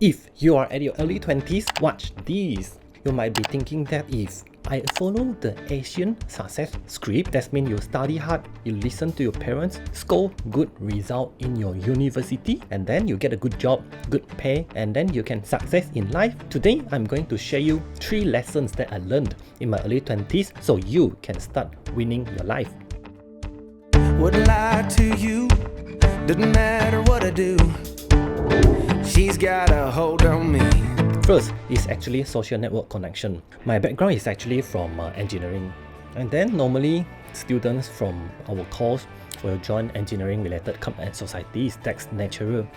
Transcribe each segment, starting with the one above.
If you are at your early 20s, watch this. You might be thinking that if I follow the Asian success script, that means you study hard, you listen to your parents, score good result in your university, and then you get a good job, good pay, and then you can success in life. Today, I'm going to share you 3 lessons that I learned in my early 20s so you can start winning your life. Wouldn't lie to you, doesn't matter what I do. She's got a hold on me. First is actually social network connection. My background is actually from engineering, and then normally students from our course will join engineering related club and societies. That's natural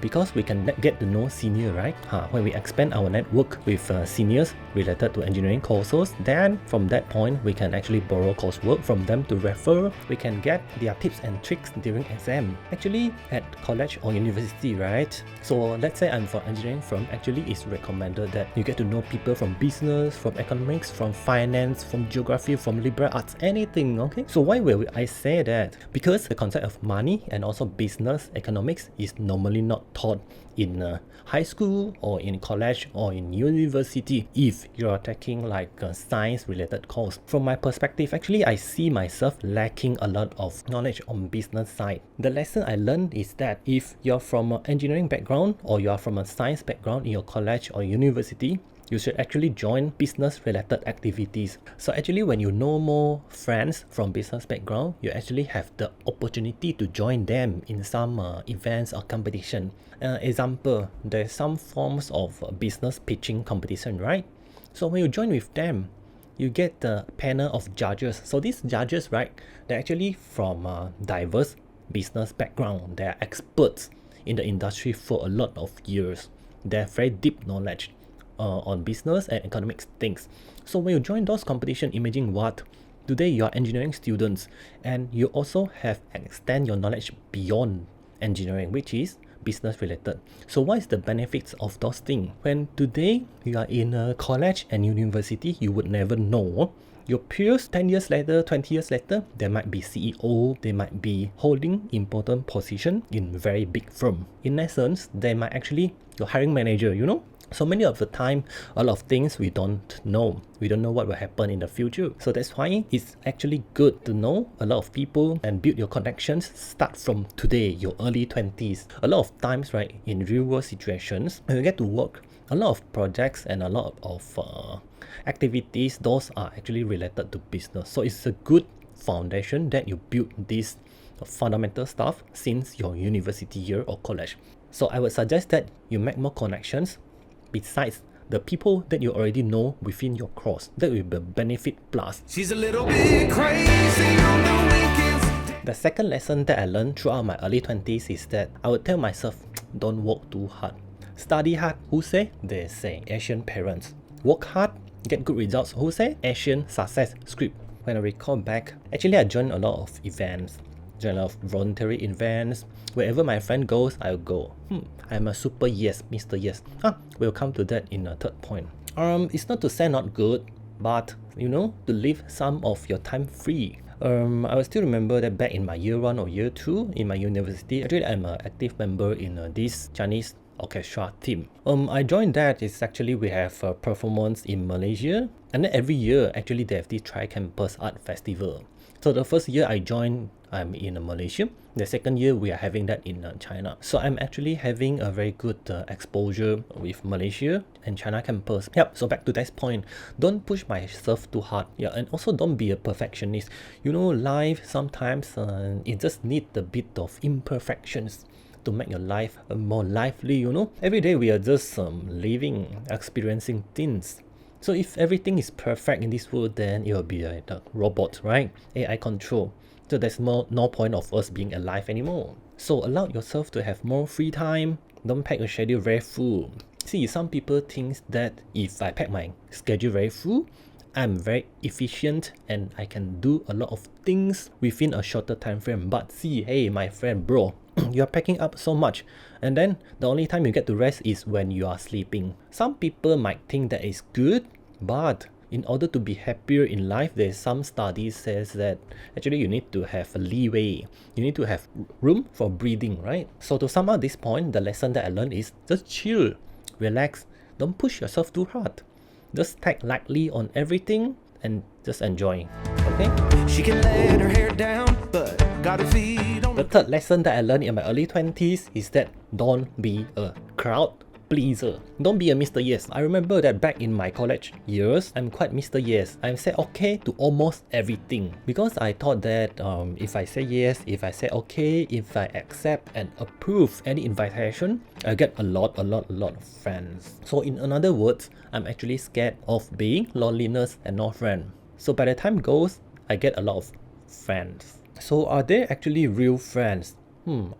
because we can get to know senior, right? When we expand our network with seniors related to engineering courses, then from that point we can actually borrow coursework from them to refer. We can get their tips and tricks during exam. Actually at college or university, right? So let's say I'm from engineering firm, actually it's recommended that you get to know people from business, from economics, from finance, from geography, from liberal arts, anything, okay? So why will I say that? Because the concept of money and also business economics is normally not taught in high school or in college or in university if you're taking like a science related course. From my perspective, actually I see myself lacking a lot of knowledge on business side. The lesson I learned is that if you're from an engineering background or you are from a science background in your college or university, you should actually join business related activities. So actually when you know more friends from business background, you actually have the opportunity to join them in some events or competition. Example, there's some forms of business pitching competition, right? So when you join with them, you get the panel of judges. So these judges, right, they're actually from diverse business background. They're experts in the industry for a lot of years. They have very deep knowledge on business and economics things. So when you join those competition, imagine what? Today you are engineering students and you also have extend your knowledge beyond engineering, which is business related. So what is the benefits of those things? When today you are in a college and university, you would never know. Your peers 10 years later, 20 years later, they might be CEO, they might be holding important position in very big firm. In essence, they might actually your hiring manager, you know? So many of the time, a lot of things we don't know. We don't know what will happen in the future. So that's why it's actually good to know a lot of people and build your connections. Start from today, your early 20s. A lot of times, right, in real world situations, when you get to work, a lot of projects and a lot of activities, those are actually related to business. So it's a good foundation that you build this fundamental stuff since your university year or college. So I would suggest that you make more connections besides the people that you already know within your course. That will be a benefit plus. She's a little bit crazy on the weekends. The second lesson that I learned throughout my early 20s is that I would tell myself, don't work too hard. Study hard. Who say? They say Asian parents. Work hard, get good results. Who say? Asian success script. When I recall back, actually I joined a lot of events. Join a lot of voluntary events. Wherever my friend goes, I'll go. I'm a super yes, Mr. Yes. We'll come to that in a third point. It's not to say not good, but you know, to leave some of your time free. I will still remember that back in my year 1 or year 2 in my university, actually I'm an active member in this Chinese orchestra team. I joined that. It's actually we have a performance in Malaysia, and then every year actually they have this tri-campus art festival. So the first year I joined, I'm in Malaysia. The second year we are having that in China. So I'm actually having a very good exposure with Malaysia and China campus. Yep, so back to that point, don't push myself too hard. Yeah, and also don't be a perfectionist. You know, life sometimes it just needs a bit of imperfections to make your life more lively, you know. Every day we are just living, experiencing things. So if everything is perfect in this world, then it will be like a robot, right? AI control. So there's no point of us being alive anymore. So allow yourself to have more free time. Don't pack your schedule very full. See, some people think that if I pack my schedule very full, I'm very efficient and I can do a lot of things within a shorter time frame. But see, hey, my friend, bro, you're packing up so much, and then the only time you get to rest is when you are sleeping. Some people might think that is good, but in order to be happier in life, there's some studies says that actually you need to have a leeway. You need to have room for breathing, right? So to sum up this point, the lesson that I learned is just chill. relax. Don't push yourself too hard. Just take lightly on everything and just enjoy. Okay? She can let her hair down, but got her feet on the third lesson that I learned in my early 20s is that don't be a crowd pleaser. Don't be a Mr. Yes. I remember that back in my college years, I'm quite Mr. Yes. I said okay to almost everything because I thought that if I say yes, if I say okay, if I accept and approve any invitation, I get a lot of friends. So in other words, I'm actually scared of being loneliness and no friend. So by the time goes, I get a lot of friends. So are they actually real friends?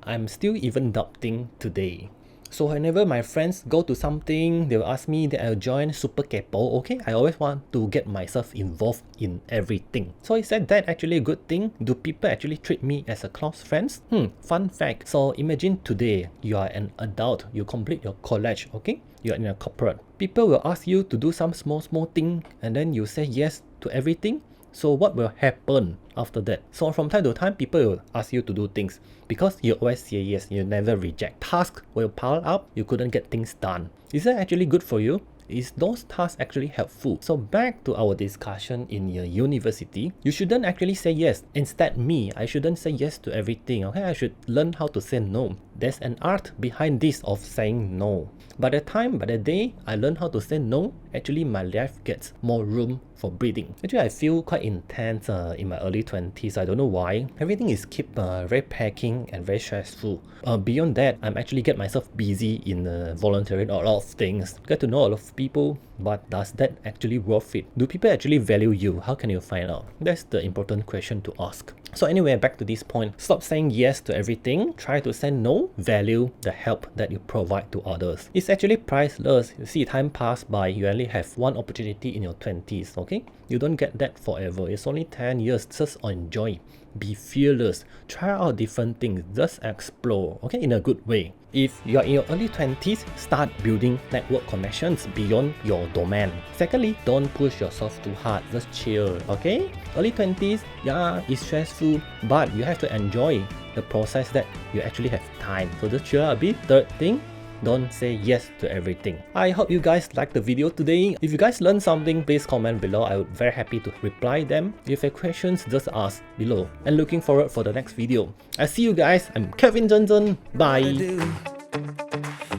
I'm still even doubting today. So whenever my friends go to something, they will ask me that I'll join super kepo. Okay, I always want to get myself involved in everything. So is that actually a good thing? Do people actually treat me as a close friends? Fun fact. So imagine today, you are an adult, you complete your college, okay? You're in a corporate. People will ask you to do some small thing and then you say yes to everything. So what will happen after that? So from time to time, people will ask you to do things because you always say yes, you never reject. Tasks will pile up, you couldn't get things done. Is that actually good for you? Is those tasks actually helpful? So back to our discussion in your university, you shouldn't actually say yes. Instead, I shouldn't say yes to everything. Okay, I should learn how to say no. There's an art behind this of saying no. By the day I learn how to say no, actually my life gets more room for breathing. Actually, I feel quite intense in my early 20s. I don't know why. Everything is keep very packing and very stressful. Beyond that, I'm actually get myself busy in volunteering a lot of things. Get to know a lot of people, but does that actually worth it? Do people actually value you? How can you find out? That's the important question to ask. So anyway, back to this point. Stop saying yes to everything. Try to say no. Value the help that you provide to others. It's actually priceless. You see, time pass by. You only have one opportunity in your 20s, okay? You don't get that forever. It's only 10 years. Just enjoy. Be fearless. Try out different things. Just explore, okay? In a good way. If you are in your early 20s, start building network connections beyond your domain. Secondly, don't push yourself too hard. Just chill, okay? Early 20s, yeah, it's stressful, but you have to enjoy the process that you actually have time. So just chill a bit. Third thing, don't say yes to everything. I hope you guys liked the video today. If you guys learned something, please comment below. I would be very happy to reply them. If you have questions, just ask below. And looking forward for the next video. I see you guys. I'm Kelvin. Bye.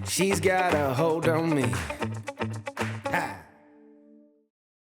She's got a hold on me.